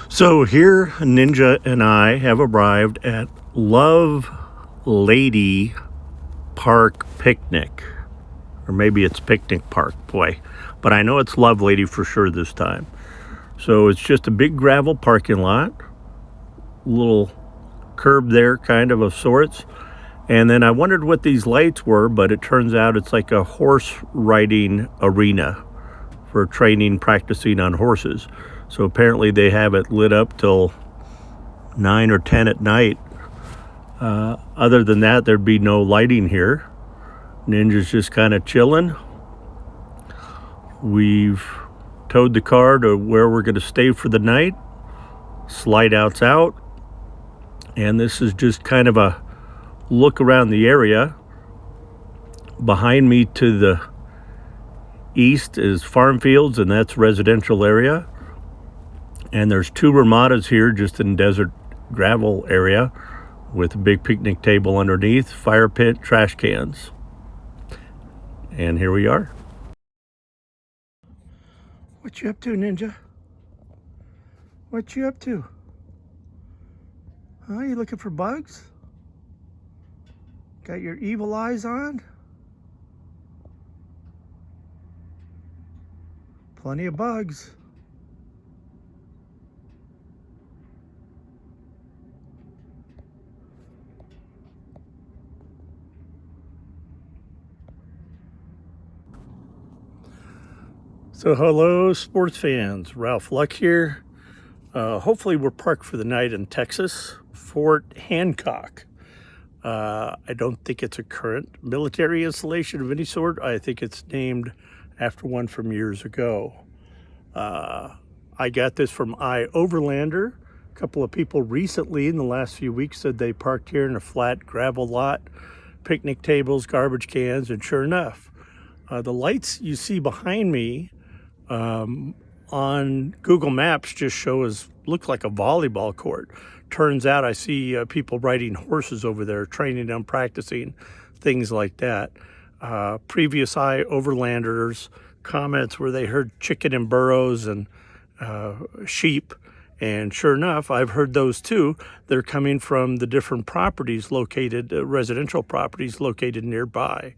So here, Ninja and I have arrived at Love Lady Park Picnic. Or maybe it's Picnic Park, boy. But I know it's Love Lady for sure this time. So it's just a big gravel parking lot. Little curb there, kind of sorts. And then I wondered what these lights were, but it turns out it's like a horse riding arena for training, practicing on horses. So apparently they have it lit up till 9 or 10 at night. Other than that, there'd be no lighting here. Ninja's just kind of chilling. We've towed the car to where we're going to stay for the night. Slide outs out. And this is just kind of a look around the area. Behind me to the east is farm fields, and that's residential area. And there's 2 ramadas here just in desert gravel area with a big picnic table underneath, fire pit, trash cans. And here we are. What you up to, Ninja? What you up to? Huh? You looking for bugs? Got your evil eyes on? Plenty of bugs. So hello sports fans, Ralph Luck here. Hopefully we're parked for the night in Texas, Fort Hancock. I don't think it's a current military installation of any sort. I think it's named after one from years ago. I got this from iOverlander. A couple of people recently in the last few weeks said they parked here in a flat gravel lot, picnic tables, garbage cans, and sure enough, the lights you see behind me on Google Maps just look like a volleyball court. Turns out I see people riding horses over there, training them, practicing, things like that. Previous iOverlanders comments where they heard chicken and burros and sheep, and sure enough, I've heard those too. They're coming from the different properties located, residential properties located nearby.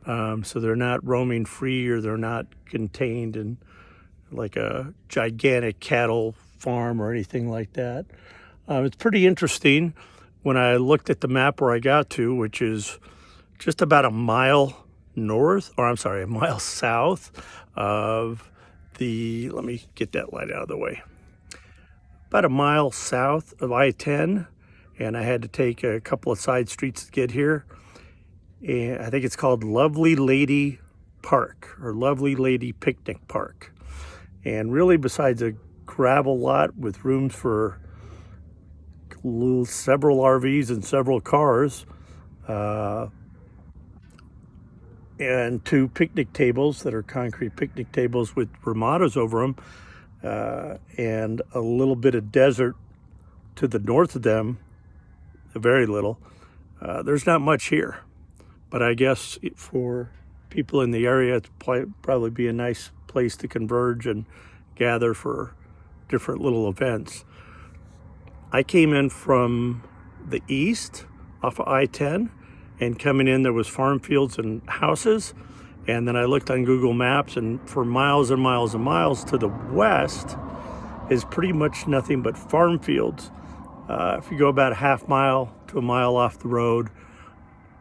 So they're not roaming free, or they're not contained in like a gigantic cattle farm or anything like that. It's pretty interesting when I looked at the map where I got to, which is just about a mile a mile south of let me get that light out of the way. About a mile south of I-10, and I had to take a couple of side streets to get here. And I think it's called Lovely Lady Park, or Lovely Lady Picnic Park. And really, besides a gravel lot with rooms for several RVs and several cars, and 2 picnic tables that are concrete picnic tables with ramadas over them, and a little bit of desert to the north of them, very little. There's not much here, but I guess for people in the area, it's probably be a nice place to converge and gather for different little events. I came in from the east off of I-10, and coming in there was farm fields and houses, and then I looked on Google Maps, and for miles and miles and miles to the west is pretty much nothing but farm fields. If you go about a half mile to a mile off the road,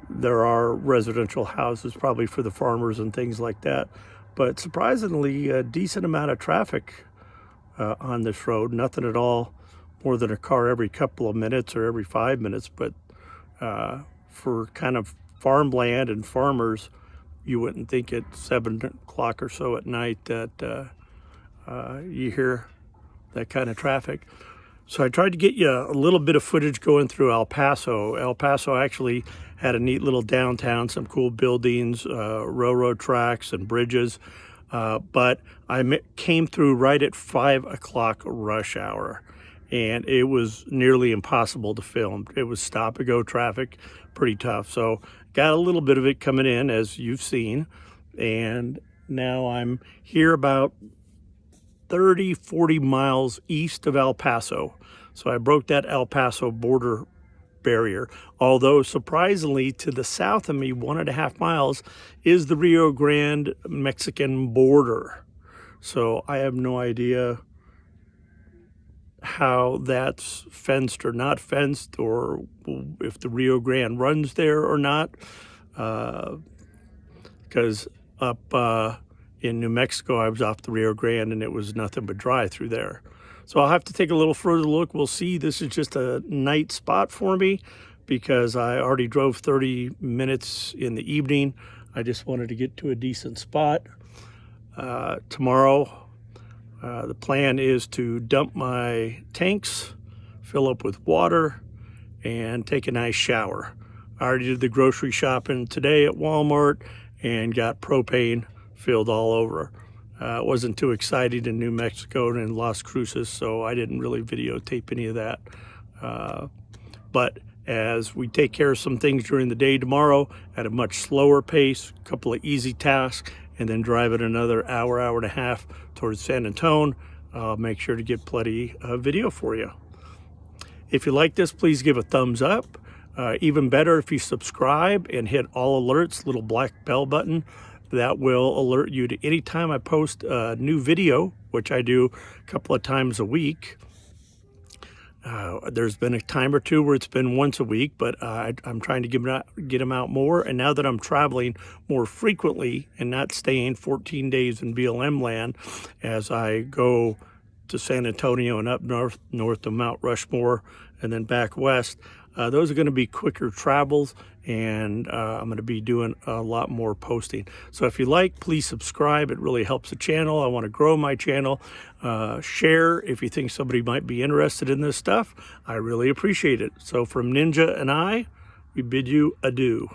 there are residential houses probably for the farmers and things like that, but surprisingly a decent amount of traffic on this road. Nothing at all more than a car every couple of minutes or every 5 minutes, but for kind of farmland and farmers, you wouldn't think at 7 o'clock or so at night that you hear that kind of traffic. So I tried to get you a little bit of footage going through El Paso. El Paso actually had a neat little downtown, some cool buildings, railroad tracks and bridges, but I came through right at 5 o'clock rush hour, and it was nearly impossible to film. It was stop and go traffic, pretty tough. So got a little bit of it coming in, as you've seen, and now I'm here about 30, 40 miles east of El Paso. So I broke that El Paso border barrier, although surprisingly to the south of me, 1.5 miles, is the Rio Grande Mexican border. So I have no idea how that's fenced or not fenced, or if the Rio Grande runs there or not, because up in New Mexico, I was off the Rio Grande and it was nothing but dry through there. So I'll have to take a little further look. We'll see. This is just a night spot for me because I already drove 30 minutes in the evening. I just wanted to get to a decent spot. Tomorrow, the plan is to dump my tanks, fill up with water, and take a nice shower. I already did the grocery shopping today at Walmart and got propane filled all over. It wasn't too exciting in New Mexico and in Las Cruces, so I didn't really videotape any of that. But as we take care of some things during the day tomorrow at a much slower pace, a couple of easy tasks, and then drive it another hour, hour and a half towards San Antonio, I'll make sure to get plenty of video for you. If you like this, please give a thumbs up. Even better if you subscribe and hit all alerts, little black bell button. That will alert you to any time I post a new video, which I do a couple of times a week. There's been a time or two where it's been once a week, but I'm trying to get them out more. And now that I'm traveling more frequently and not staying 14 days in BLM land as I go to San Antonio and up north to Mount Rushmore and then back west, those are going to be quicker travels, and I'm going to be doing a lot more posting. So if you like, please subscribe. It really helps the channel. I want to grow my channel. Share if you think somebody might be interested in this stuff. I really appreciate it. So from Ninja and I, we bid you adieu.